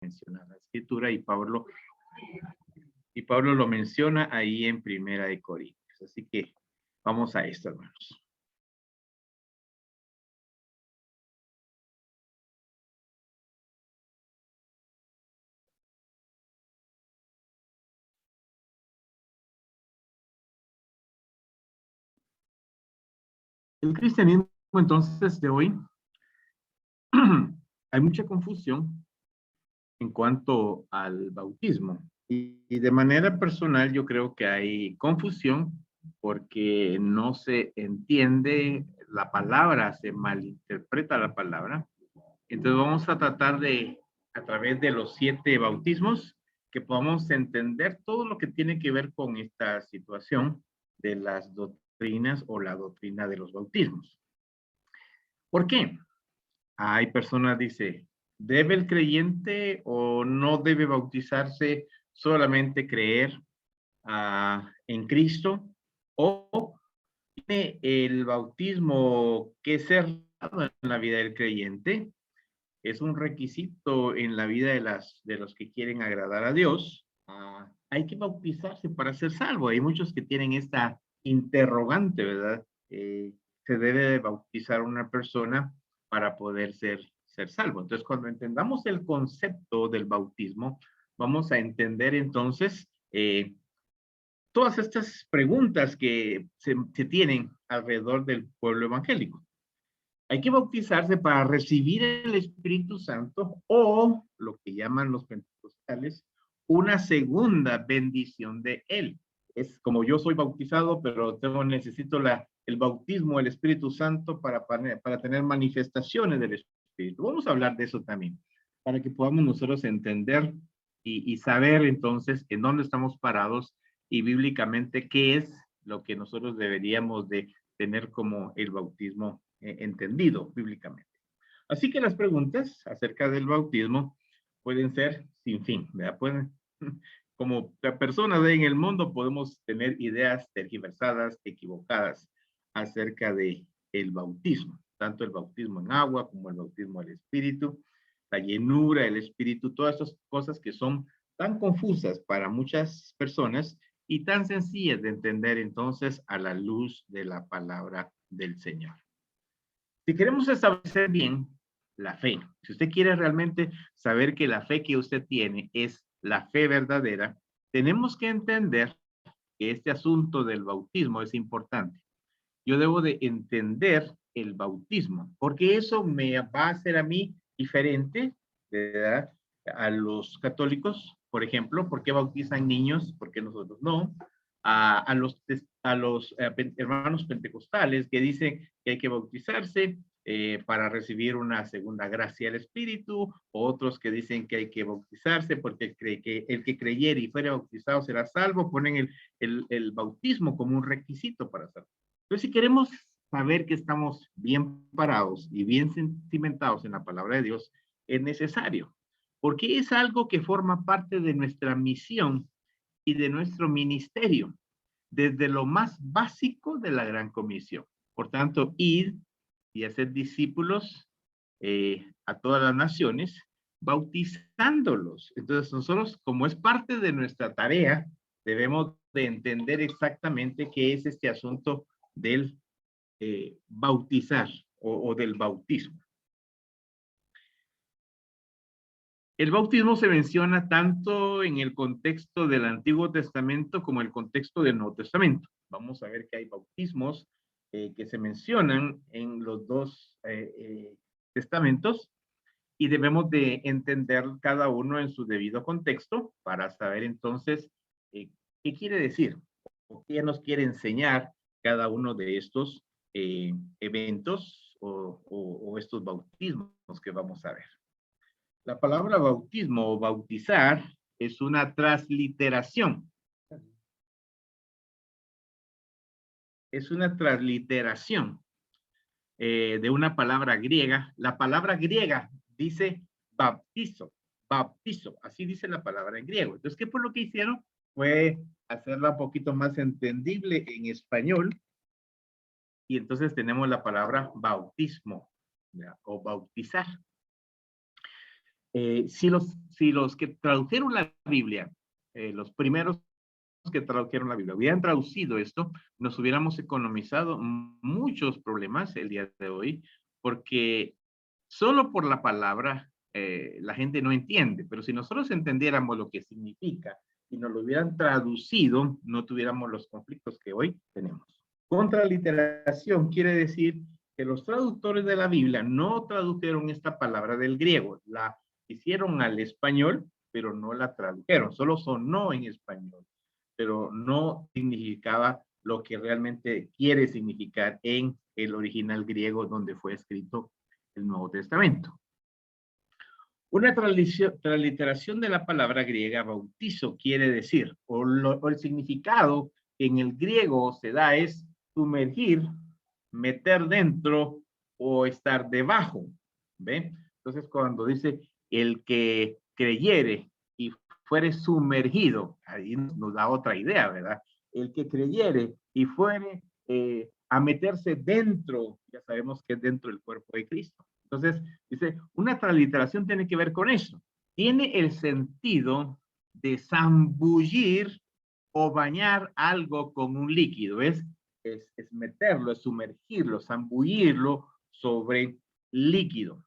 menciona la escritura y Pablo lo menciona ahí en Primera de Corintios. Así que vamos a esto, hermanos. El cristianismo entonces de hoy, hay mucha confusión en cuanto al bautismo. Y de manera personal yo creo que hay confusión porque no se entiende la palabra, se malinterpreta la palabra. Entonces vamos a tratar de, a través de los 7 bautismos, que podamos entender todo lo que tiene que ver con esta situación de las doctrinas o la doctrina de los bautismos. ¿Por qué? Hay personas, dice, ¿debe el creyente o no debe bautizarse solamente creer en Cristo? ¿O tiene el bautismo que ser en la vida del creyente? Es un requisito en la vida de los que quieren agradar a Dios. Hay que bautizarse para ser salvo. Hay muchos que tienen esta interrogante, ¿verdad? Se debe de bautizar una persona para poder ser salvo. Entonces, cuando entendamos el concepto del bautismo, vamos a entender entonces todas estas preguntas que se tienen alrededor del pueblo evangélico. Hay que bautizarse para recibir el Espíritu Santo o lo que llaman los pentecostales, una segunda bendición de él. Es como yo soy bautizado, pero necesito el bautismo del Espíritu Santo para tener manifestaciones del Espíritu. Vamos a hablar de eso también, para que podamos nosotros entender y saber entonces en dónde estamos parados y bíblicamente qué es lo que nosotros deberíamos de tener como el bautismo entendido bíblicamente. Así que las preguntas acerca del bautismo pueden ser sin fin, ¿verdad? Pueden, como personas en el mundo podemos tener ideas tergiversadas, equivocadas acerca de el bautismo, tanto el bautismo en agua como el bautismo del Espíritu, la llenura del Espíritu, todas esas cosas que son tan confusas para muchas personas y tan sencillas de entender entonces a la luz de la palabra del Señor. Si queremos establecer bien la fe, si usted quiere realmente saber que la fe que usted tiene es la fe verdadera, tenemos que entender que este asunto del bautismo es importante. Yo debo de entender el bautismo, porque eso me va a hacer a mí diferente, ¿verdad? A los católicos, por ejemplo, ¿por qué bautizan niños? ¿Por qué nosotros no? A los hermanos pentecostales que dicen que hay que bautizarse para recibir una segunda gracia del Espíritu, otros que dicen que hay que bautizarse porque el que creyere y fuera bautizado será salvo, ponen el bautismo como un requisito para salvo. Entonces, si queremos saber que estamos bien parados y bien cimentados en la palabra de Dios, es necesario, porque es algo que forma parte de nuestra misión y de nuestro ministerio, desde lo más básico de la gran comisión. Por tanto, ir y hacer discípulos a todas las naciones, bautizándolos. Entonces, nosotros, como es parte de nuestra tarea, debemos de entender exactamente qué es este asunto del bautizar o del bautismo. El bautismo se menciona tanto en el contexto del Antiguo Testamento como en el contexto del Nuevo Testamento. Vamos a ver que hay bautismos que se mencionan en los dos testamentos y debemos de entender cada uno en su debido contexto para saber entonces qué quiere decir o qué nos quiere enseñar cada uno de estos eventos o estos bautismos que vamos a ver. La palabra bautismo o bautizar es una transliteración. Es una transliteración de una palabra griega. La palabra griega dice baptizo, bautizo, así dice la palabra en griego. Entonces, ¿qué fue lo que hicieron? Fue hacerla un poquito más entendible en español. Y entonces tenemos la palabra bautismo, ¿ya? O bautizar. Si los que tradujeron la Biblia, los primeros que tradujeron la Biblia, hubieran traducido esto, nos hubiéramos economizado muchos problemas el día de hoy, porque solo por la palabra la gente no entiende, pero si nosotros entendiéramos lo que significa y nos lo hubieran traducido, no tuviéramos los conflictos que hoy tenemos. Contraliteración quiere decir que los traductores de la Biblia no tradujeron esta palabra del griego, la hicieron al español, pero no la tradujeron, solo sonó en español, pero no significaba lo que realmente quiere significar en el original griego donde fue escrito el Nuevo Testamento. Una transliteración de la palabra griega bautizo quiere decir, o el significado en el griego se da es sumergir, meter dentro o estar debajo. ¿Ve? Entonces cuando dice el que creyere y fuere sumergido, ahí nos da otra idea, ¿verdad? El que creyere y fuere a meterse dentro, ya sabemos que es dentro del cuerpo de Cristo. Entonces, dice, una transliteración tiene que ver con eso. Tiene el sentido de zambullir o bañar algo con un líquido. Es meterlo, es sumergirlo, zambullirlo sobre líquido.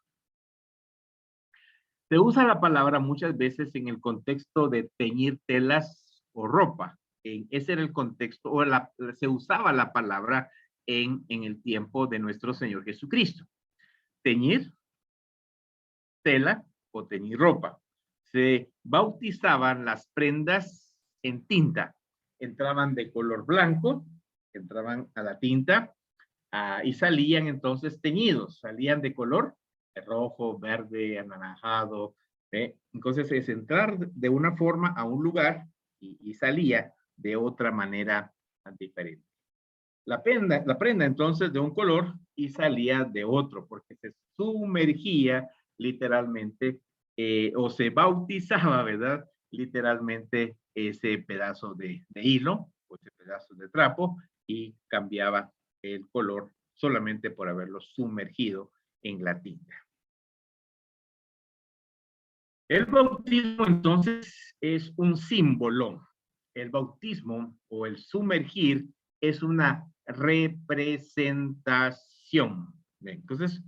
Se usa la palabra muchas veces en el contexto de teñir telas o ropa. Ese era el contexto, o se usaba la palabra en el tiempo de nuestro Señor Jesucristo. Teñir tela o teñir ropa. Se bautizaban las prendas en tinta. Entraban de color blanco, entraban a la tinta y salían entonces teñidos. Salían de color rojo, verde, anaranjado. Entonces es entrar de una forma a un lugar y salía de otra manera diferente. La prenda entonces de un color y salía de otro, porque se sumergía literalmente o se bautizaba, ¿verdad? Literalmente ese pedazo de hilo o ese pedazo de trapo y cambiaba el color solamente por haberlo sumergido en la tinta. El bautismo entonces es un símbolo. El bautismo o el sumergir es una representación. Entonces,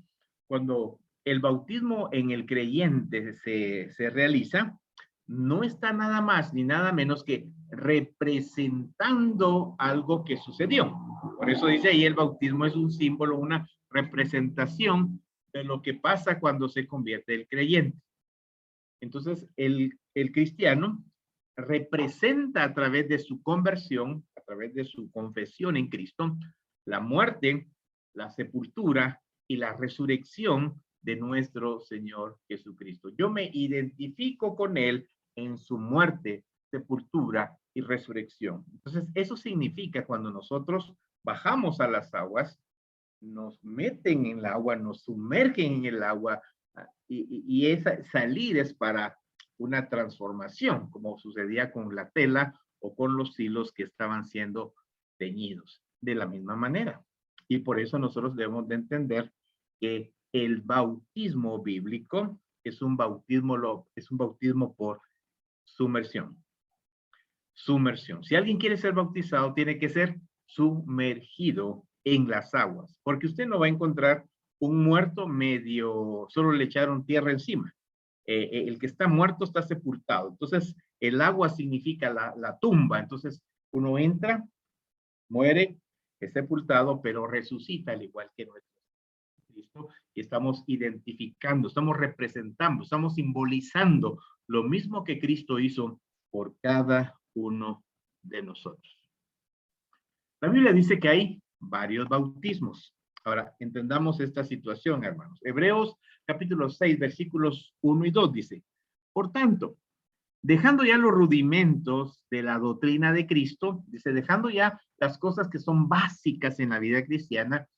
cuando el bautismo en el creyente se realiza, no está nada más ni nada menos que representando algo que sucedió. Por eso dice ahí el bautismo es un símbolo, una representación de lo que pasa cuando se convierte el creyente. Entonces, el cristiano representa a través de su conversión, a través de su confesión en Cristo, la muerte, la sepultura y la resurrección de nuestro Señor Jesucristo. Yo me identifico con Él en su muerte, sepultura y resurrección. Entonces, eso significa cuando nosotros bajamos a las aguas, nos meten en el agua, nos sumergen en el agua, y esa salir es para una transformación, como sucedía con la tela o con los hilos que estaban siendo teñidos de la misma manera. Y por eso nosotros debemos de entender que el bautismo bíblico es un bautismo por sumersión. Sumersión. Si alguien quiere ser bautizado, tiene que ser sumergido en las aguas, porque usted no va a encontrar un muerto medio, solo le echaron tierra encima. El que está muerto está sepultado. Entonces, el agua significa la tumba. Entonces, uno entra, muere, es sepultado, pero resucita al igual que nuestro Cristo. Y estamos identificando, estamos representando, estamos simbolizando lo mismo que Cristo hizo por cada uno de nosotros. La Biblia dice que hay varios bautismos. Ahora, entendamos esta situación, hermanos. Hebreos capítulo 6, versículos 1 y 2 dice, por tanto, dejando ya los rudimentos de la doctrina de Cristo, dice, dejando ya las cosas que son básicas en la vida cristiana,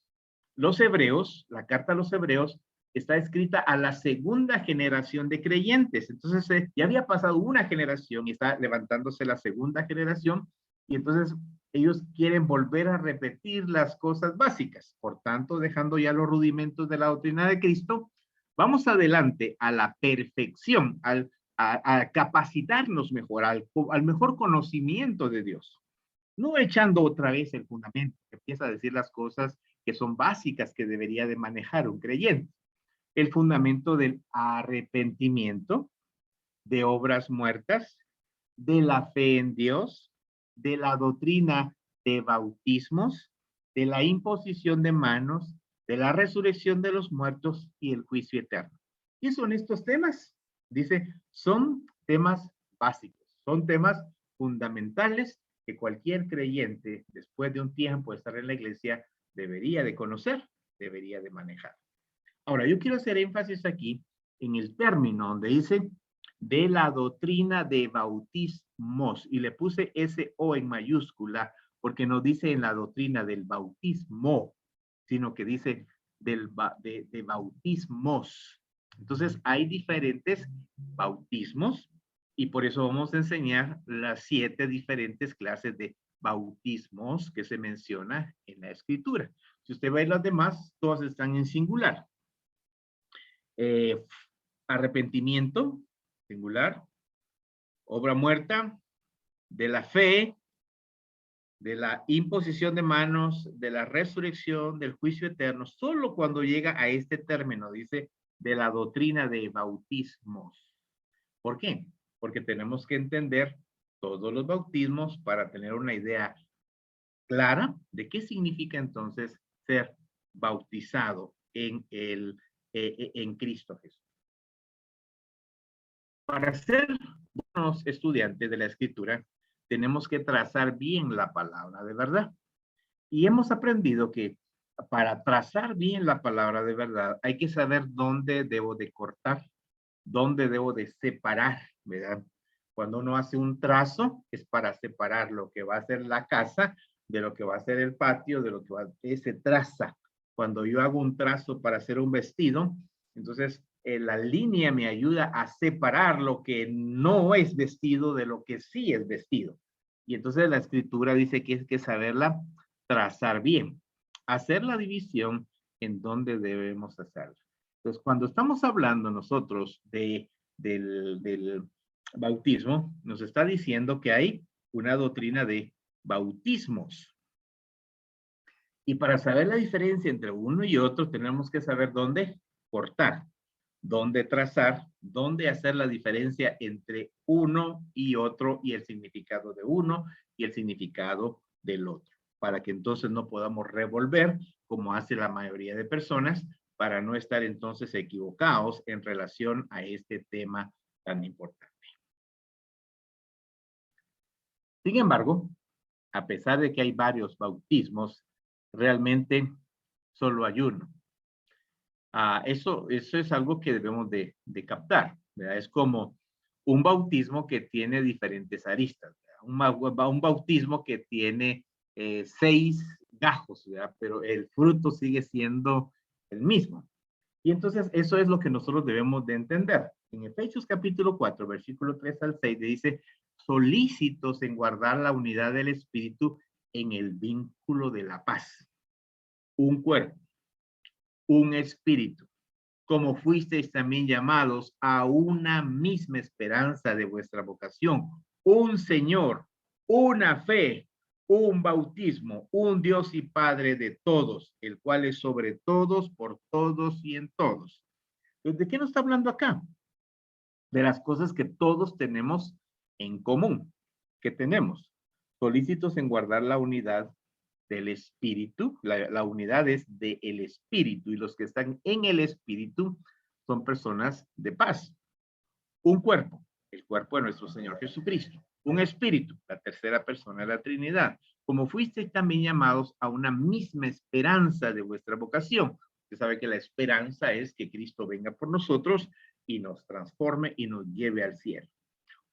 los hebreos, la carta a los hebreos, está escrita a la segunda generación de creyentes. Entonces, ya había pasado una generación y está levantándose la segunda generación, y entonces ellos quieren volver a repetir las cosas básicas. Por tanto, dejando ya los rudimentos de la doctrina de Cristo, vamos adelante a la perfección, a capacitarnos mejor, al mejor conocimiento de Dios. No echando otra vez el fundamento, que empieza a decir las cosas que son básicas que debería de manejar un creyente. El fundamento del arrepentimiento, de obras muertas, de la fe en Dios, de la doctrina de bautismos, de la imposición de manos, de la resurrección de los muertos y el juicio eterno. ¿Qué son estos temas? Dice, son temas básicos, son temas fundamentales que cualquier creyente, después de un tiempo de estar en la iglesia, debería de conocer, debería de manejar. Ahora, yo quiero hacer énfasis aquí en el término donde dice de la doctrina de bautismos, y le puse ese O en mayúscula porque no dice en la doctrina del bautismo, sino que dice de bautismos. Entonces, hay diferentes bautismos y por eso vamos a enseñar las 7 diferentes clases de bautismos que se menciona en la escritura. Si usted ve las demás, todas están en singular. Arrepentimiento, singular, obra muerta, de la fe, de la imposición de manos, de la resurrección, del juicio eterno, solo cuando llega a este término, dice, de la doctrina de bautismos. ¿Por qué? Porque tenemos que entender todos los bautismos para tener una idea clara de qué significa entonces ser bautizado en Cristo Jesús. Para ser buenos estudiantes de la escritura, tenemos que trazar bien la palabra de verdad. Y hemos aprendido que para trazar bien la palabra de verdad, hay que saber dónde debo de cortar, dónde debo de separar, ¿verdad? Cuando uno hace un trazo, es para separar lo que va a ser la casa de lo que va a ser el patio, de lo que va a ser, se traza. Cuando yo hago un trazo para hacer un vestido, entonces la línea me ayuda a separar lo que no es vestido de lo que sí es vestido. Y entonces la escritura dice que hay que saberla trazar bien, hacer la división en donde debemos hacerla. Entonces, cuando estamos hablando nosotros del bautismo, nos está diciendo que hay una doctrina de bautismos. Y para saber la diferencia entre uno y otro, tenemos que saber dónde cortar, dónde trazar, dónde hacer la diferencia entre uno y otro y el significado de uno y el significado del otro, para que entonces no podamos revolver como hace la mayoría de personas, para no estar entonces equivocados en relación a este tema tan importante. Sin embargo, a pesar de que hay varios bautismos, realmente solo hay uno. Eso es algo que debemos de captar, ¿verdad? Es como un bautismo que tiene diferentes aristas, un bautismo que tiene 6 gajos, ¿verdad? Pero el fruto sigue siendo el mismo. Y entonces eso es lo que nosotros debemos de entender. En Efesios capítulo 4, versículo 3 al 6, dice, solícitos en guardar la unidad del Espíritu en el vínculo de la paz. Un cuerpo, un espíritu, como fuisteis también llamados a una misma esperanza de vuestra vocación, un Señor, una fe, un bautismo, un Dios y Padre de todos, el cual es sobre todos, por todos y en todos. ¿De qué nos está hablando acá? De las cosas que todos tenemos en común. ¿Qué tenemos? Solícitos en guardar la unidad del espíritu. La unidad es del espíritu y los que están en el espíritu son personas de paz. Un cuerpo, el cuerpo de nuestro Señor Jesucristo. Un espíritu, la tercera persona de la Trinidad. Como fuisteis también llamados a una misma esperanza de vuestra vocación. Usted sabe que la esperanza es que Cristo venga por nosotros y nos transforme y nos lleve al cielo.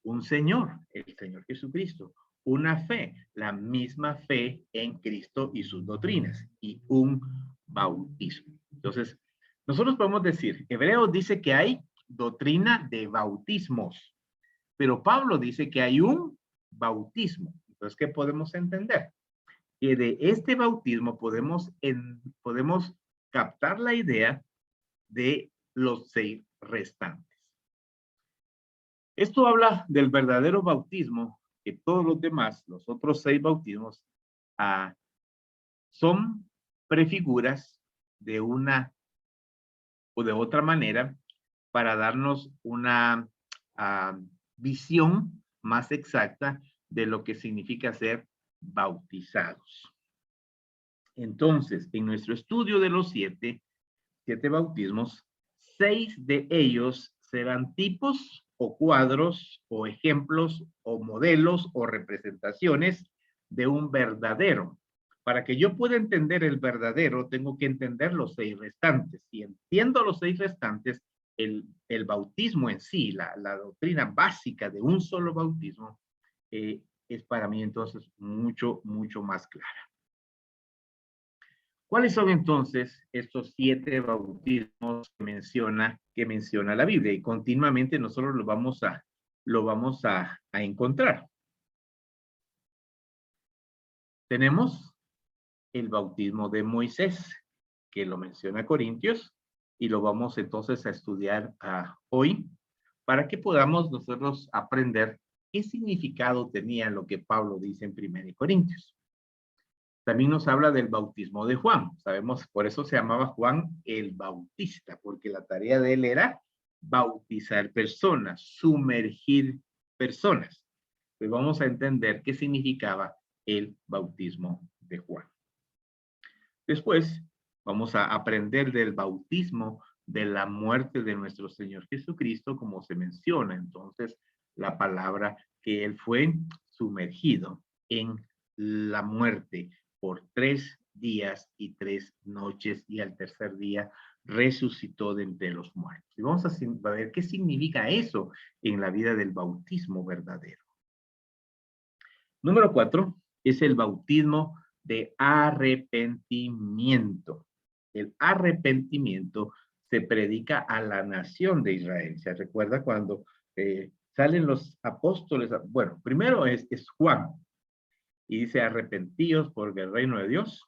Un Señor, el Señor Jesucristo. Una fe, la misma fe en Cristo y sus doctrinas. Y un bautismo. Entonces, nosotros podemos decir, Hebreos dice que hay doctrina de bautismos, pero Pablo dice que hay un bautismo. Entonces, ¿qué podemos entender? Que de este bautismo podemos captar la idea de los 6 restantes. Esto habla del verdadero bautismo, que todos los demás, los otros 6 bautismos, son prefiguras de una o de otra manera para darnos una visión más exacta de lo que significa ser bautizados. Entonces, en nuestro estudio de los 7 bautismos, 6 de ellos serán tipos o cuadros o ejemplos o modelos o representaciones de un verdadero. Para que yo pueda entender el verdadero, tengo que entender los 6 restantes. Si entiendo los 6 restantes, el bautismo en sí, la doctrina básica de un solo bautismo, es para mí entonces mucho, mucho más clara. ¿Cuáles son entonces estos 7 bautismos que menciona la Biblia? Y continuamente nosotros lo vamos a encontrar. Tenemos el bautismo de Moisés, que lo menciona Corintios, y lo vamos entonces a estudiar hoy para que podamos nosotros aprender qué significado tenía lo que Pablo dice en 1 Corintios. También nos habla del bautismo de Juan. Sabemos, por eso se llamaba Juan el Bautista, porque la tarea de él era bautizar personas, sumergir personas. Pues vamos a entender qué significaba el bautismo de Juan. Después vamos a aprender del bautismo de la muerte de nuestro Señor Jesucristo, como se menciona entonces la palabra que él fue sumergido en la muerte por 3 días y 3 noches, y al tercer día resucitó de entre los muertos. Y vamos a ver qué significa eso en la vida del bautismo verdadero. Número 4 es el bautismo de arrepentimiento. El arrepentimiento se predica a la nación de Israel. ¿Se recuerda cuando salen los apóstoles? Bueno, primero es Juan, y dice: arrepentíos porque el reino de Dios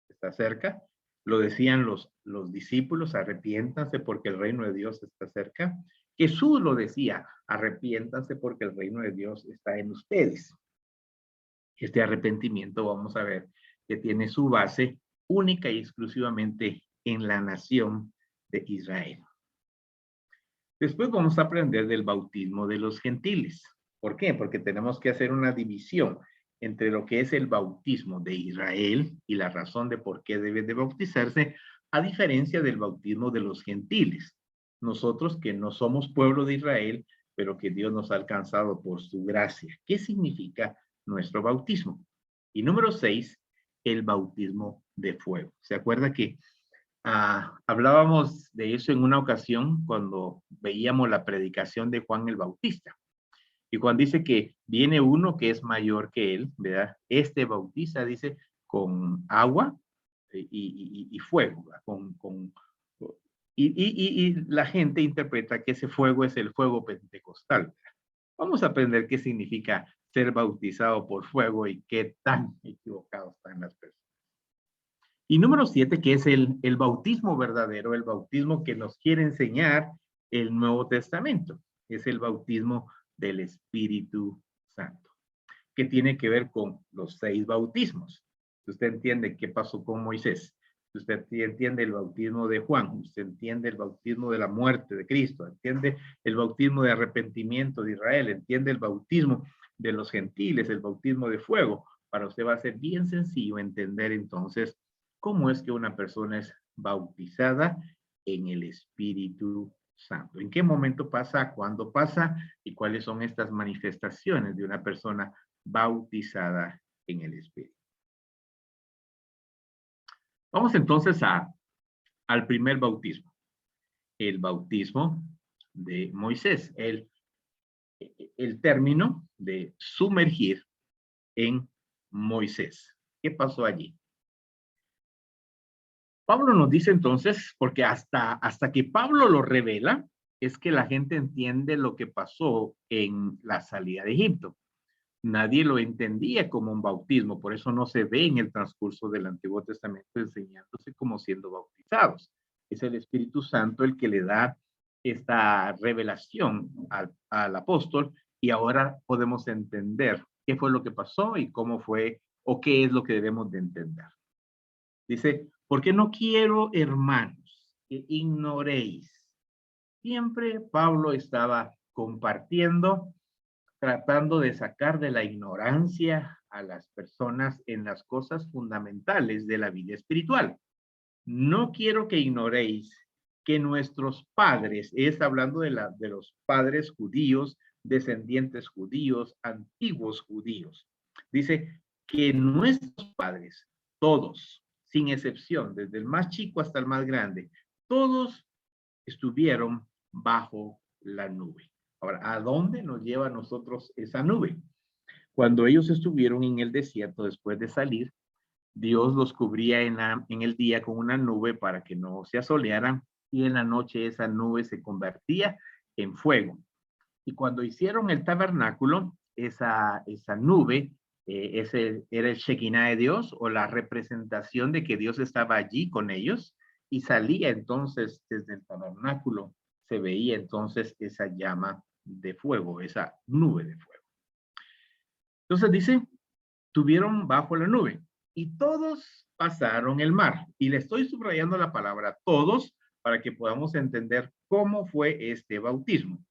está cerca. Lo decían los discípulos: arrepiéntanse porque el reino de Dios está cerca. Jesús lo decía: arrepiéntanse porque el reino de Dios está en ustedes. Este arrepentimiento, vamos a ver, que tiene su base única y exclusivamente en la nación de Israel. Después vamos a aprender del bautismo de los gentiles. ¿Por qué? Porque tenemos que hacer una división entre lo que es el bautismo de Israel y la razón de por qué debe de bautizarse, a diferencia del bautismo de los gentiles. Nosotros que no somos pueblo de Israel, pero que Dios nos ha alcanzado por su gracia. ¿Qué significa nuestro bautismo? Y número 6, el bautismo de fuego. ¿Se acuerda que hablábamos de eso en una ocasión cuando veíamos la predicación de Juan el Bautista? Y Juan dice que viene uno que es mayor que él, ¿verdad? Este bautiza, dice, con agua y fuego, y la gente interpreta que ese fuego es el fuego pentecostal. Vamos a aprender qué significa ser bautizado por fuego y qué tan equivocados están las personas. Y número 7, que es el bautismo verdadero, el bautismo que nos quiere enseñar el Nuevo Testamento. Es el bautismo del Espíritu Santo, que tiene que ver con los 6 bautismos. Si usted entiende qué pasó con Moisés, si usted entiende el bautismo de Juan, usted entiende el bautismo de la muerte de Cristo, entiende el bautismo de arrepentimiento de Israel, entiende el bautismo de los gentiles, el bautismo de fuego, para usted va a ser bien sencillo entender entonces cómo es que una persona es bautizada en el Espíritu Santo. ¿En qué momento pasa? ¿Cuándo pasa? ¿Y cuáles son estas manifestaciones de una persona bautizada en el Espíritu? Vamos entonces al primer bautismo. El bautismo de Moisés. El término de sumergir en Moisés. ¿Qué pasó allí? Pablo nos dice entonces, porque hasta que Pablo lo revela, es que la gente entiende lo que pasó en la salida de Egipto. Nadie lo entendía como un bautismo, por eso no se ve en el transcurso del Antiguo Testamento enseñándose como siendo bautizados. Es el Espíritu Santo el que le da esta revelación al apóstol y ahora podemos entender qué fue lo que pasó y cómo fue o qué es lo que debemos de entender. Dice, porque no quiero, hermanos, que ignoréis. Siempre Pablo estaba compartiendo, tratando de sacar de la ignorancia a las personas en las cosas fundamentales de la vida espiritual. No quiero que ignoréis que nuestros padres, es hablando de los padres judíos, descendientes judíos, antiguos judíos. Dice que nuestros padres, todos, sin excepción, desde el más chico hasta el más grande, todos estuvieron bajo la nube. Ahora, ¿a dónde nos lleva a nosotros esa nube? Cuando ellos estuvieron en el desierto después de salir, Dios los cubría en el día con una nube para que no se asolearan y en la noche esa nube se convertía en fuego. Y cuando hicieron el tabernáculo, esa nube, ese era el Shekinah de Dios o la representación de que Dios estaba allí con ellos y salía entonces desde el tabernáculo, se veía entonces esa llama de fuego, esa nube de fuego. Entonces dice, tuvieron bajo la nube y todos pasaron el mar. Y le estoy subrayando la palabra todos para que podamos entender cómo fue este bautismo.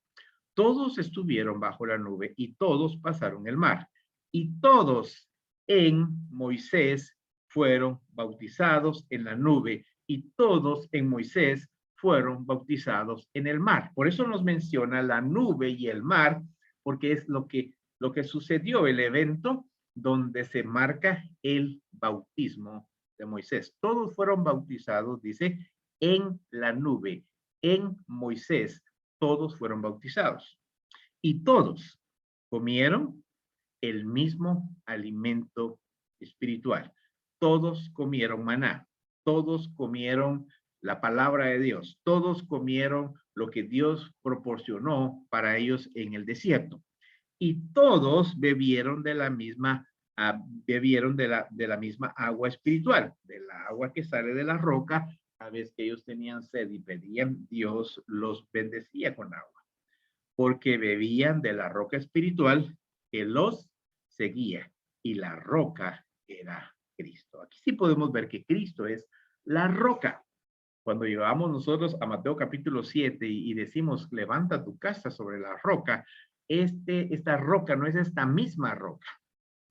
Todos estuvieron bajo la nube y todos pasaron el mar. Y todos en Moisés fueron bautizados en la nube y todos en Moisés fueron bautizados en el mar. Por eso nos menciona la nube y el mar, porque es lo que sucedió, el evento donde se marca el bautismo de Moisés. Todos fueron bautizados, dice, en la nube, en Moisés, todos fueron bautizados. Y todos comieron el mismo alimento espiritual. Todos comieron maná, todos comieron la palabra de Dios, todos comieron lo que Dios proporcionó para ellos en el desierto. Y todos bebieron de la misma misma agua espiritual, de la agua que sale de la roca. A veces que ellos tenían sed y pedían, Dios los bendecía con agua, porque bebían de la roca espiritual que los seguía, y la roca era Cristo. Aquí sí podemos ver que Cristo es la roca. Cuando llevamos nosotros a Mateo capítulo 7 y decimos, levanta tu casa sobre la roca, esta roca no es esta misma roca.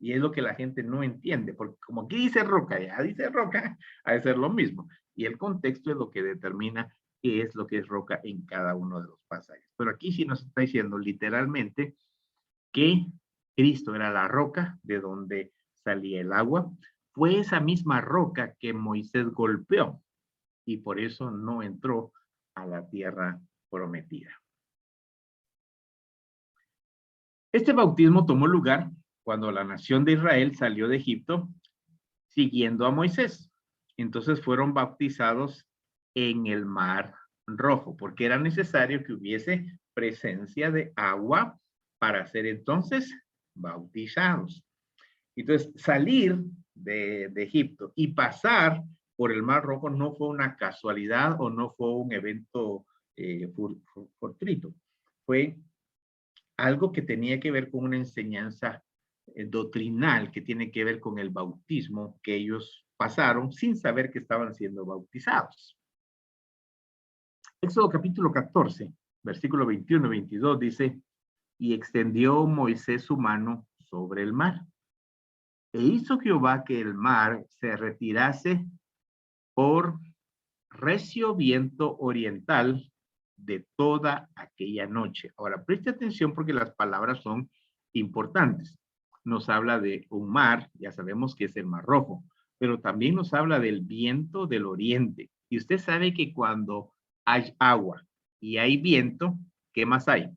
Y es lo que la gente no entiende, porque como aquí dice roca, ya dice roca, ha de ser lo mismo. Y el contexto es lo que determina qué es lo que es roca en cada uno de los pasajes. Pero aquí sí nos está diciendo literalmente que Cristo era la roca de donde salía el agua. Fue esa misma roca que Moisés golpeó y por eso no entró a la tierra prometida. Este bautismo tomó lugar cuando la nación de Israel salió de Egipto siguiendo a Moisés. Entonces fueron bautizados en el Mar Rojo, porque era necesario que hubiese presencia de agua para ser entonces bautizados. Entonces, salir de Egipto y pasar por el Mar Rojo no fue una casualidad o no fue un evento fortuito. Fue algo que tenía que ver con una enseñanza doctrinal que tiene que ver con el bautismo que ellos pasaron sin saber que estaban siendo bautizados. Éxodo capítulo 14, versículo 21 y 22 dice, y extendió Moisés su mano sobre el mar. E hizo Jehová que el mar se retirase por recio viento oriental de toda aquella noche. Ahora, preste atención porque las palabras son importantes. Nos habla de un mar, ya sabemos que es el Mar Rojo, pero también nos habla del viento del oriente. Y usted sabe que cuando hay agua y hay viento, ¿qué más hay?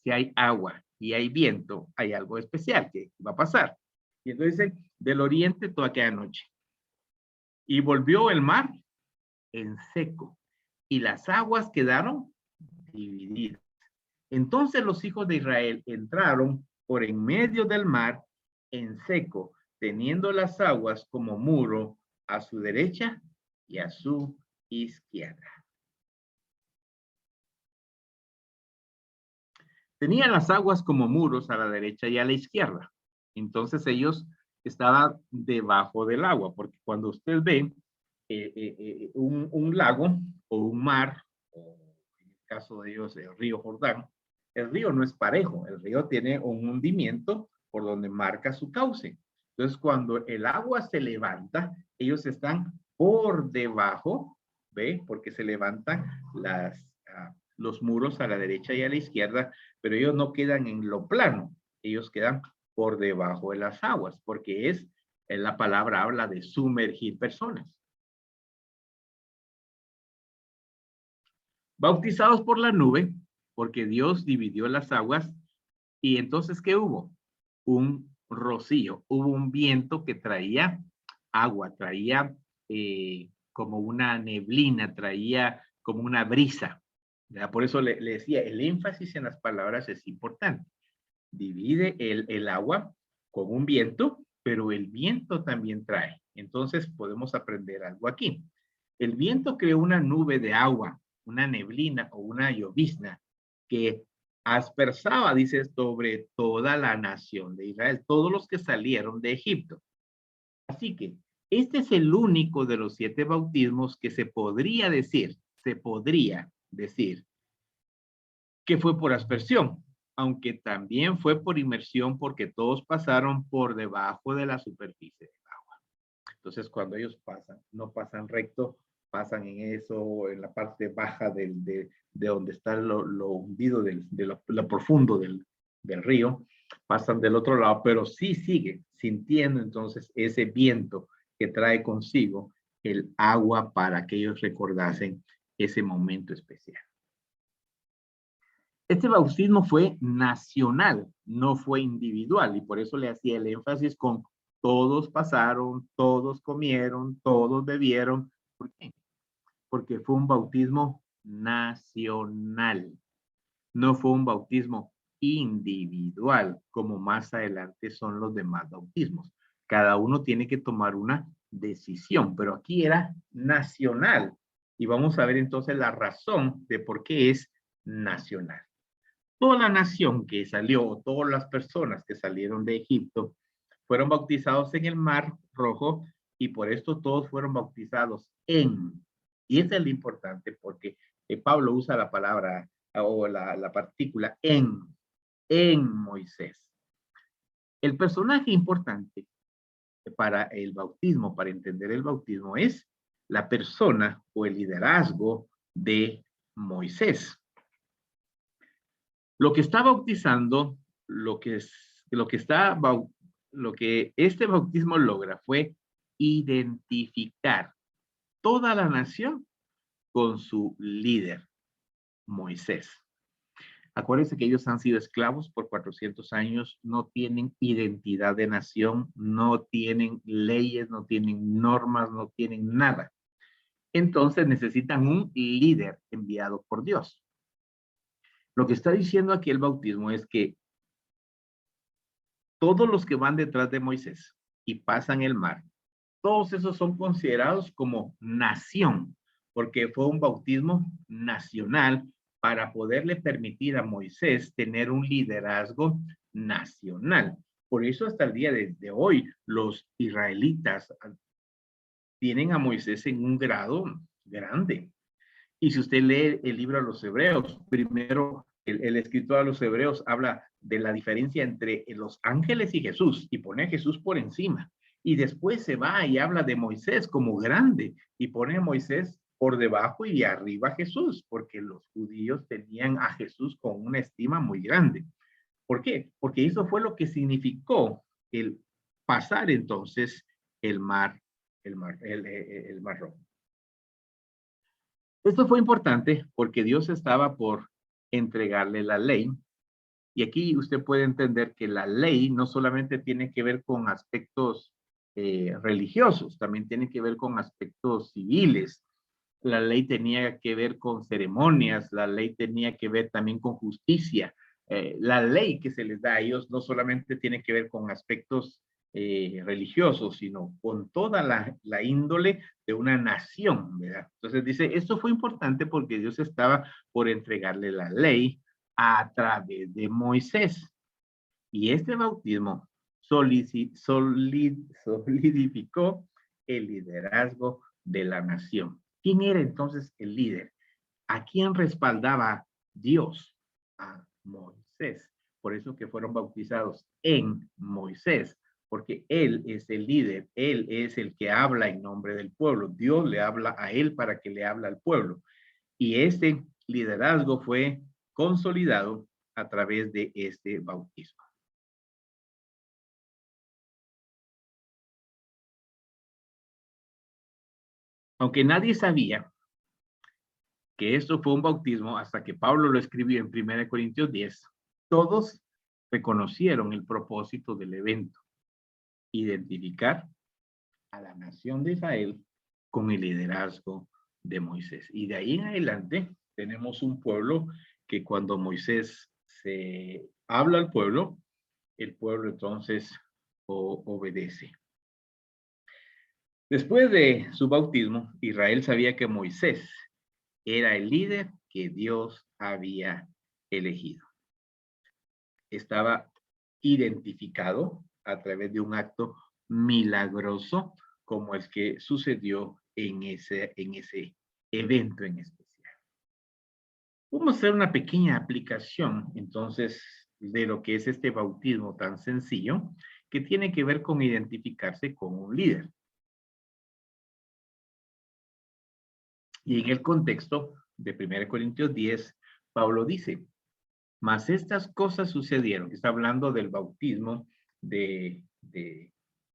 Si hay agua y hay viento, hay algo especial que va a pasar. Y entonces, del oriente toda aquella noche. Y volvió el mar en seco, y las aguas quedaron divididas. Entonces los hijos de Israel entraron por en medio del mar en seco, teniendo las aguas como muro a su derecha y a su izquierda. Tenían las aguas como muros a la derecha y a la izquierda. Entonces ellos estaban debajo del agua, porque cuando usted ve un lago o un mar, o en el caso de ellos el río Jordán, el río no es parejo, el río tiene un hundimiento por donde marca su cauce. Entonces cuando el agua se levanta, ellos están por debajo, ¿ve? Porque se levantan los muros a la derecha y a la izquierda, pero ellos no quedan en lo plano, ellos quedan por debajo de las aguas, porque la palabra habla de sumergir personas. Bautizados por la nube, porque Dios dividió las aguas, y entonces, ¿qué hubo? Un rocío, hubo un viento que traía agua, traía como una neblina, traía como una brisa. ¿Verdad? Por eso le decía, el énfasis en las palabras es importante. Divide el agua con un viento, pero el viento también trae. Entonces podemos aprender algo aquí. El viento creó una nube de agua, una neblina o una llovizna que aspersaba, dice, sobre toda la nación de Israel, todos los que salieron de Egipto. Así que este es el único de los 7 bautismos que se podría decir que fue por aspersión, aunque también fue por inmersión porque todos pasaron por debajo de la superficie del agua. Entonces, cuando ellos pasan, no pasan recto, pasan en eso, en la parte baja de donde está lo hundido, de lo profundo del río, pasan del otro lado, pero sí sigue sintiendo entonces ese viento que trae consigo el agua para que ellos recordasen ese momento especial. Este bautismo fue nacional, no fue individual, y por eso le hacía el énfasis con todos pasaron, todos comieron, todos bebieron. ¿Por qué? Porque fue un bautismo nacional, no fue un bautismo individual, como más adelante son los demás bautismos. Cada uno tiene que tomar una decisión, pero aquí era nacional. Y vamos a ver entonces la razón de por qué es nacional. Toda la nación que salió, todas las personas que salieron de Egipto, fueron bautizados en el Mar Rojo y por esto todos fueron bautizados en. Y eso es lo importante porque Pablo usa la palabra o la partícula en Moisés. El personaje importante para el bautismo, para entender el bautismo, es la persona o el liderazgo de Moisés. Lo que está bautizando, lo que este bautismo logra fue identificar toda la nación con su líder, Moisés. Acuérdense que ellos han sido esclavos por 400 años, no tienen identidad de nación, no tienen leyes, no tienen normas, no tienen nada. Entonces necesitan un líder enviado por Dios. Lo que está diciendo aquí el bautismo es que todos los que van detrás de Moisés y pasan el mar, todos esos son considerados como nación, porque fue un bautismo nacional para poderle permitir a Moisés tener un liderazgo nacional. Por eso hasta el día de hoy los israelitas tienen a Moisés en un grado grande. Y si usted lee el libro de los Hebreos, primero el escritor de los Hebreos habla de la diferencia entre los ángeles y Jesús y pone a Jesús por encima. Y después se va y habla de Moisés como grande y pone a Moisés por debajo y arriba a Jesús, porque los judíos tenían a Jesús con una estima muy grande. ¿Por qué? Porque eso fue lo que significó el pasar entonces el mar Rojo. Esto fue importante porque Dios estaba por entregarle la ley. Y aquí usted puede entender que la ley no solamente tiene que ver con aspectos religiosos, también tiene que ver con aspectos civiles. La ley tenía que ver con ceremonias, la ley tenía que ver también con justicia. La ley que se les da a ellos no solamente tiene que ver con aspectos religioso, sino con toda la índole de una nación, ¿verdad? Entonces dice, esto fue importante porque Dios estaba por entregarle la ley a través de Moisés. Y este bautismo solidificó el liderazgo de la nación. ¿Quién era entonces el líder? ¿A quién respaldaba Dios? A Moisés. Por eso que fueron bautizados en Moisés, porque él es el líder, él es el que habla en nombre del pueblo. Dios le habla a él para que le hable al pueblo. Y este liderazgo fue consolidado a través de este bautismo. Aunque nadie sabía que esto fue un bautismo hasta que Pablo lo escribió en 1 Corintios 10, todos reconocieron el propósito del evento: identificar a la nación de Israel con el liderazgo de Moisés. Y de ahí en adelante tenemos un pueblo que cuando Moisés se habla al pueblo, el pueblo entonces obedece. Después de su bautismo, Israel sabía que Moisés era el líder que Dios había elegido. Estaba identificado a través de un acto milagroso como el que sucedió en ese evento en especial. Vamos a hacer una pequeña aplicación entonces de lo que es este bautismo tan sencillo que tiene que ver con identificarse con un líder. Y en el contexto de 1 Corintios 10, Pablo dice, mas estas cosas sucedieron. Está hablando del bautismo de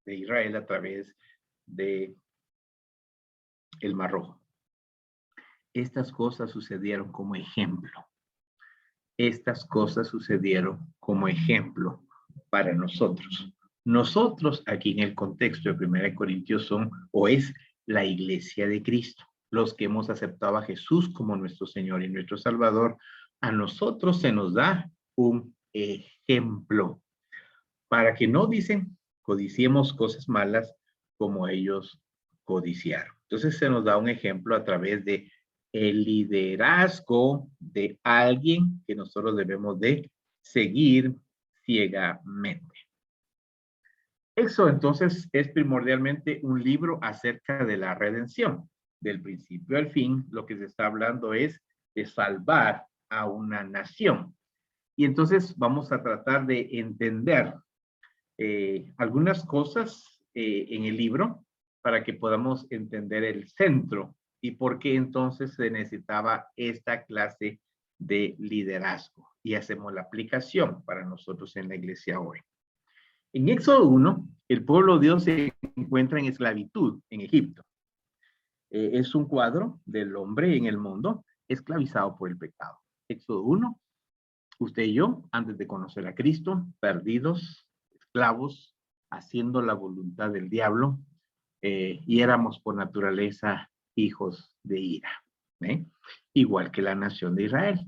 Israel a través de el Mar Rojo. Estas cosas sucedieron como ejemplo. Estas cosas sucedieron como ejemplo para nosotros. Nosotros aquí en el contexto de 1 Corintios son o es la iglesia de Cristo, los que hemos aceptado a Jesús como nuestro Señor y nuestro Salvador. A nosotros se nos da un ejemplo para que no dicen codiciemos cosas malas como ellos codiciaron. Entonces se nos da un ejemplo a través de el liderazgo de alguien que nosotros debemos de seguir ciegamente. Eso entonces es primordialmente un libro acerca de la redención. Del principio al fin, lo que se está hablando es de salvar a una nación. Y entonces vamos a tratar de entender algunas cosas en el libro para que podamos entender el centro y por qué entonces se necesitaba esta clase de liderazgo. Y hacemos la aplicación para nosotros en la iglesia hoy. En Éxodo 1, el pueblo de Dios se encuentra en esclavitud en Egipto. Es un cuadro del hombre en el mundo esclavizado por el pecado. Éxodo 1, usted y yo, antes de conocer a Cristo, perdidos, esclavos, haciendo la voluntad del diablo, y éramos por naturaleza hijos de ira. Igual que la nación de Israel,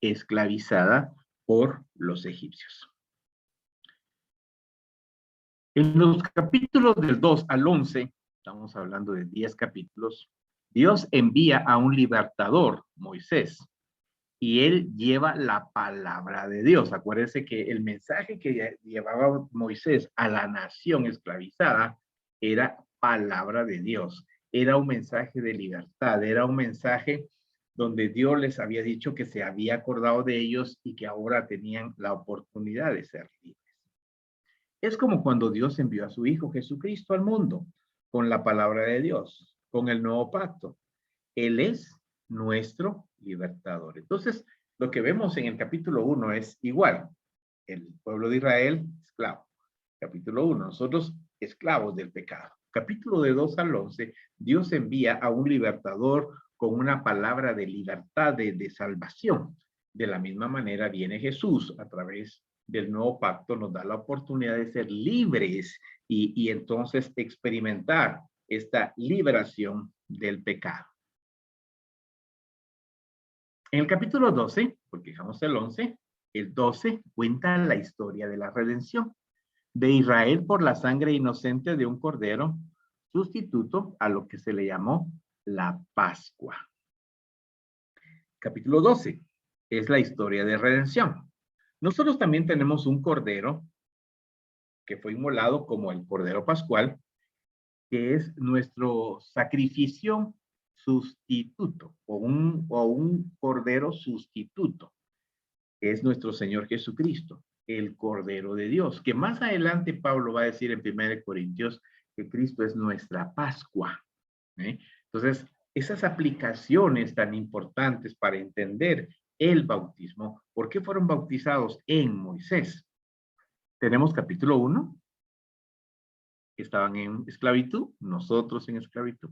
esclavizada por los egipcios. En los capítulos del 2 al 11, estamos hablando de 10 capítulos, Dios envía a un libertador, Moisés, y él lleva la palabra de Dios. Acuérdense que el mensaje que llevaba Moisés a la nación esclavizada era palabra de Dios. Era un mensaje de libertad, era un mensaje donde Dios les había dicho que se había acordado de ellos y que ahora tenían la oportunidad de ser libres. Es como cuando Dios envió a su Hijo Jesucristo al mundo con la palabra de Dios, con el nuevo pacto. Él es nuestro libertador. Entonces, lo que vemos en el capítulo 1 es igual. El pueblo de Israel, esclavo. Capítulo 1, nosotros esclavos del pecado. Capítulo de 2 al 11, Dios envía a un libertador con una palabra de libertad, de salvación. De la misma manera viene Jesús a través del nuevo pacto, nos da la oportunidad de ser libres y entonces experimentar esta liberación del pecado. En el capítulo 12, porque dejamos el 11, el 12 cuenta la historia de la redención. de Israel por la sangre inocente de un cordero sustituto a lo que se le llamó la Pascua. Capítulo 12 es la historia de redención. Nosotros también tenemos un cordero que fue inmolado como el cordero pascual, que es nuestro sacrificio sustituto o un cordero sustituto, que es nuestro Señor Jesucristo, el Cordero de Dios, que más adelante Pablo va a decir en 1 Corintios que Cristo es nuestra Pascua. Entonces, esas aplicaciones tan importantes para entender el bautismo, ¿por qué fueron bautizados en Moisés? Tenemos capítulo 1, que estaban en esclavitud, nosotros en esclavitud.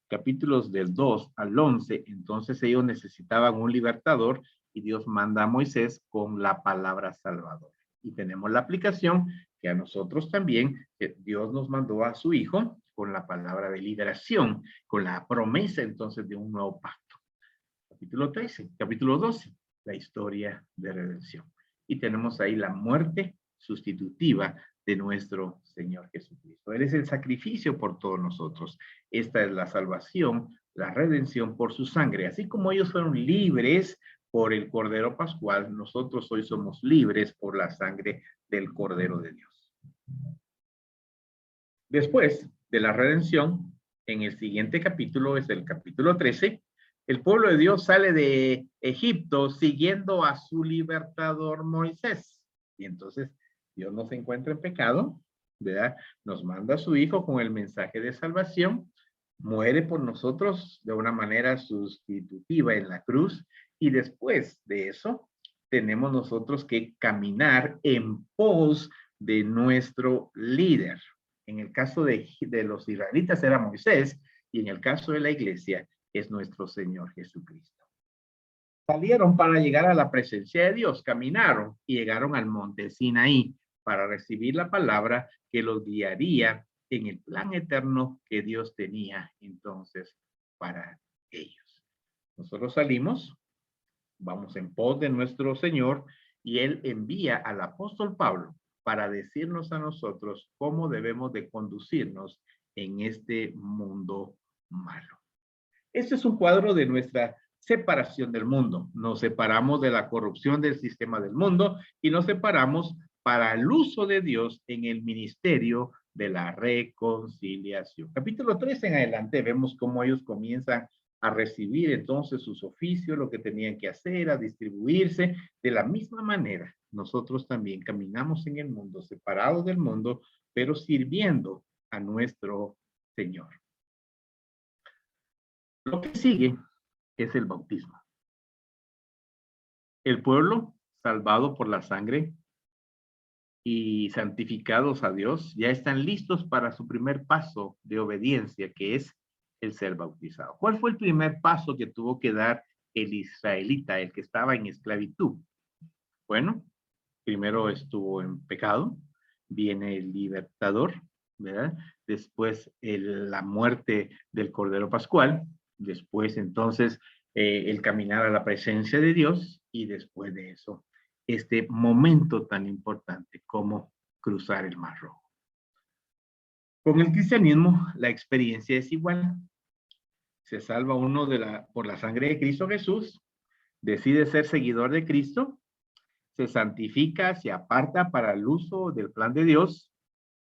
Capítulos del 2 al 11, entonces ellos necesitaban un libertador y Dios manda a Moisés con la palabra salvador. Y tenemos la aplicación que a nosotros también, que Dios nos mandó a su Hijo con la palabra de liberación, con la promesa entonces de un nuevo pacto. Capítulo 13, capítulo 12, la historia de redención. Y tenemos ahí la muerte sustitutiva de nuestro Señor Jesucristo. Él es el sacrificio por todos nosotros. Esta es la salvación, la redención por su sangre. Así como ellos fueron libres por el Cordero Pascual, nosotros hoy somos libres por la sangre del Cordero de Dios. Después de la redención, en el siguiente capítulo, es el capítulo 13, el pueblo de Dios sale de Egipto siguiendo a su libertador Moisés. Y entonces Dios no se encuentra en pecado, ¿verdad? Nos manda a su Hijo con el mensaje de salvación, muere por nosotros de una manera sustitutiva en la cruz, y después de eso tenemos nosotros que caminar en pos de nuestro líder. En el caso de los israelitas era Moisés, y en el caso de la iglesia es nuestro Señor Jesucristo. Salieron para llegar a la presencia de Dios, caminaron y llegaron al monte Sinaí para recibir la palabra que los guiaría en el plan eterno que Dios tenía entonces para ellos. Nosotros salimos, vamos en pos de nuestro Señor, y Él envía al apóstol Pablo para decirnos a nosotros cómo debemos de conducirnos en este mundo malo. Este es un cuadro de nuestra separación del mundo. Nos separamos de la corrupción del sistema del mundo y nos separamos para el uso de Dios en el ministerio de la reconciliación. Capítulo 3 en adelante vemos cómo ellos comienzan a recibir entonces sus oficios, lo que tenían que hacer, a distribuirse. De la misma manera, nosotros también caminamos en el mundo, separados del mundo, pero sirviendo a nuestro Señor. Lo que sigue es el bautismo. El pueblo, salvado por la sangre y santificados a Dios, ya están listos para su primer paso de obediencia, que es el ser bautizado. ¿Cuál fue el primer paso que tuvo que dar el israelita, el que estaba en esclavitud? Bueno, primero estuvo en pecado, viene el libertador, ¿verdad? Después la muerte del Cordero Pascual, después entonces el caminar a la presencia de Dios, y después de eso, este momento tan importante como cruzar el Mar Rojo. Con el cristianismo, la experiencia es igual. Se salva uno por la sangre de Cristo Jesús, decide ser seguidor de Cristo, se santifica, se aparta para el uso del plan de Dios.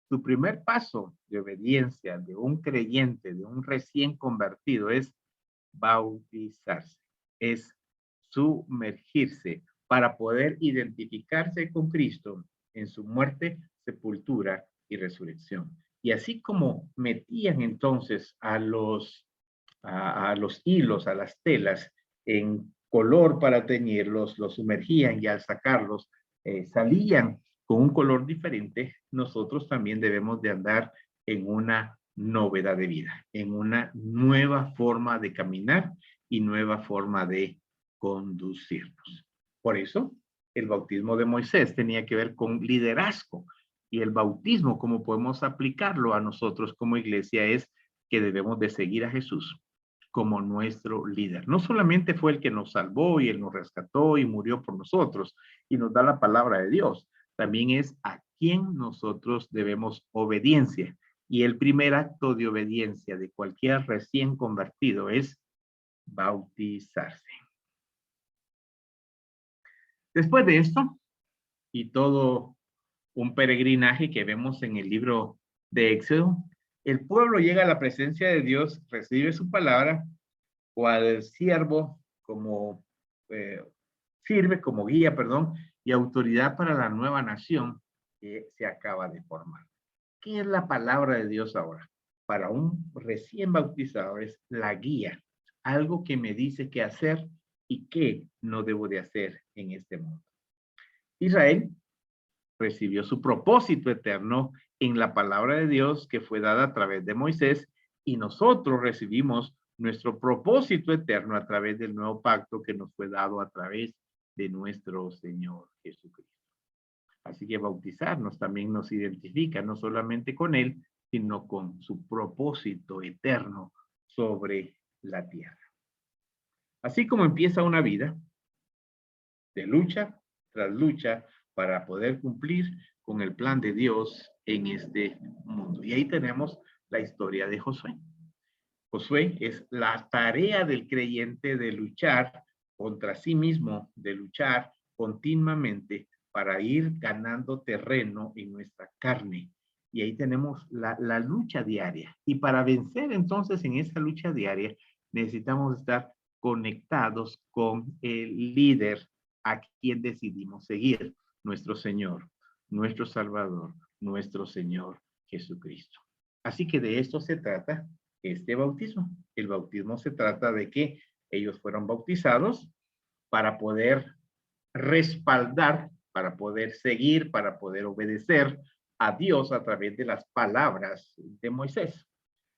Su primer paso de obediencia de un creyente, de un recién convertido, es bautizarse, es sumergirse para poder identificarse con Cristo en su muerte, sepultura y resurrección. Y así como metían entonces a los hilos, a las telas, en color para teñirlos, los sumergían, y al sacarlos salían con un color diferente, nosotros también debemos de andar en una novedad de vida, en una nueva forma de caminar y nueva forma de conducirnos. Por eso, el bautismo de Moisés tenía que ver con liderazgo, y el bautismo, como podemos aplicarlo a nosotros como iglesia, es que debemos de seguir a Jesús como nuestro líder. No solamente fue el que nos salvó y él nos rescató y murió por nosotros y nos da la palabra de Dios, también es a quien nosotros debemos obediencia. Y el primer acto de obediencia de cualquier recién convertido es bautizarse. Después de esto, y todo un peregrinaje que vemos en el libro de Éxodo, el pueblo llega a la presencia de Dios, recibe su palabra, cual siervo como sirve como guía, perdón, y autoridad para la nueva nación que se acaba de formar. ¿Qué es la palabra de Dios ahora? Para un recién bautizado es la guía, algo que me dice qué hacer y qué no debo de hacer en este mundo. Israel recibió su propósito eterno en la palabra de Dios que fue dada a través de Moisés, y nosotros recibimos nuestro propósito eterno a través del nuevo pacto que nos fue dado a través de nuestro Señor Jesucristo. Así que bautizarnos también nos identifica no solamente con Él, sino con su propósito eterno sobre la tierra. Así como empieza una vida de lucha tras lucha para poder cumplir con el plan de Dios en este mundo. Y ahí tenemos la historia de Josué. Josué es la tarea del creyente de luchar contra sí mismo, de luchar continuamente para ir ganando terreno en nuestra carne. Y ahí tenemos la lucha diaria. Y para vencer entonces en esa lucha diaria, necesitamos estar conectados con el líder a quien decidimos seguir, nuestro Señor, nuestro Salvador, nuestro Señor Jesucristo. Así que de esto se trata este bautismo. El bautismo se trata de que ellos fueron bautizados para poder respaldar, para poder seguir, para poder obedecer a Dios a través de las palabras de Moisés.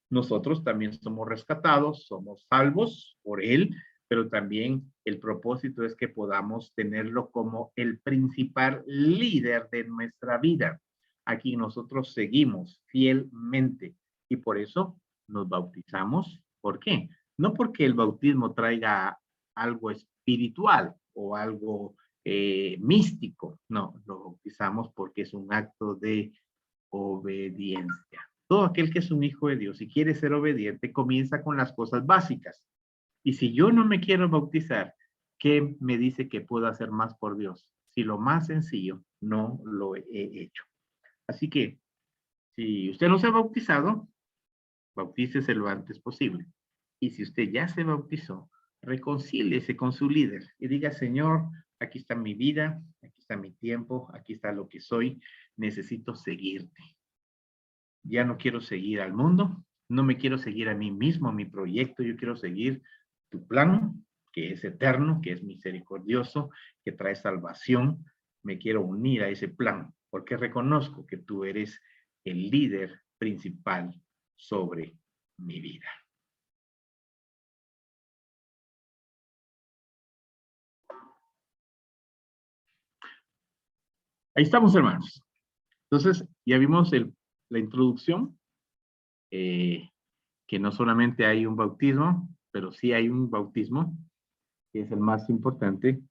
Nosotros también somos rescatados, somos salvos por Él, pero también el propósito es que podamos tenerlo como el principal líder de nuestra vida. Aquí nosotros seguimos fielmente y por eso nos bautizamos. ¿Por qué? No porque el bautismo traiga algo espiritual o algo místico, no, lo bautizamos porque es un acto de obediencia. Todo aquel que es un hijo de Dios y quiere ser obediente comienza con las cosas básicas. Y si yo no me quiero bautizar, ¿qué me dice que puedo hacer más por Dios? Si lo más sencillo no lo he hecho. Así que, si usted no se ha bautizado, bautícese lo antes posible. Y si usted ya se bautizó, reconcíliese con su líder y diga, Señor, aquí está mi vida, aquí está mi tiempo, aquí está lo que soy, necesito seguirte. Ya no quiero seguir al mundo, no me quiero seguir a mí mismo, a mi proyecto, yo quiero seguir tu plan, que es eterno, que es misericordioso, que trae salvación. Me quiero unir a ese plan, porque reconozco que tú eres el líder principal sobre mi vida. Ahí estamos, hermanos. Entonces, ya vimos la introducción, que no solamente hay un bautismo, pero sí hay un bautismo, que es el más importante,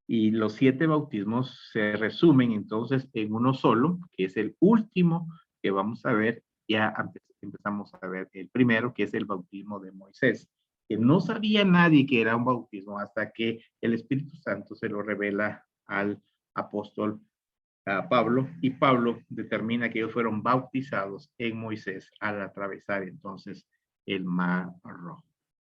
y los 7 bautismos se resumen entonces en uno solo, que es el último que vamos a ver. Ya empezamos a ver el primero, que es el bautismo de Moisés, que no sabía nadie que era un bautismo hasta que el Espíritu Santo se lo revela al apóstol Pablo, y Pablo determina que ellos fueron bautizados en Moisés al atravesar entonces el Mar Rojo.